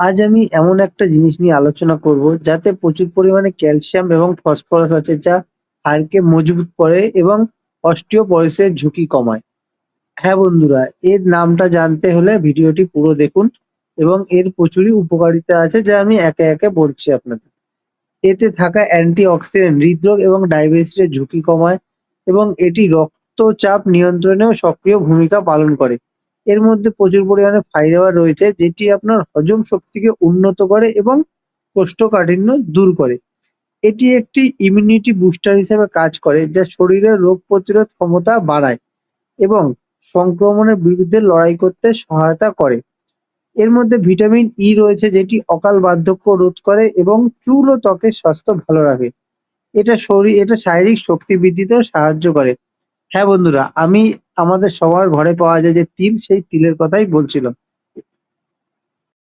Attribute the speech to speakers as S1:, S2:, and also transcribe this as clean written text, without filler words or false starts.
S1: আজ আমি এমন একটা জিনিস নিয়ে আলোচনা করব যাতে প্রচুর পরিমাণে ক্যালসিয়াম এবং ফসফরাস আছে যা হাড়কে মজবুত করে এবং অস্টিওপরোসিসের ঝুঁকি কমায়। হ্যাঁ বন্ধুরা, এর নামটা জানতে হলে ভিডিওটি পুরো দেখুন এবং এর প্রচুরই উপকারিতা আছে যা আমি একে একে বলছি আপনাদের। এতে থাকা অ্যান্টিঅক্সিডেন্ট হৃদরোগ এবং ডায়াবেটিসের ঝুঁকি কমায় এবং এটি রক্তচাপ নিয়ন্ত্রণেও সক্রিয় ভূমিকা পালন করে। এর মধ্যে প্রচুর পরিমাণে ফাইবার রয়েছে যেটি আপনার হজম শক্তিকে উন্নত করে এবং কোষ্ঠকাঠিন্য দূর করে। এটি একটি ইমিউনিটি বুস্টার হিসেবে কাজ করে যা শরীরের রোগ প্রতিরোধ ক্ষমতা বাড়ায় এবং সংক্রমণের বিরুদ্ধে লড়াই করতে সহায়তা করে। এর মধ্যে ভিটামিন ই রয়েছে যেটি অকাল বার্ধক্য রোধ করে এবং চুল ও ত্বকের স্বাস্থ্য ভালো রাখে। এটা শারীরিক শক্তি বৃদ্ধিতেও সাহায্য করে। হ্যাঁ বন্ধুরা, আমি আমাদের সবার ঘরে পাওয়া যায় যে তিল, সেই তিলের কথাই বলছিলাম।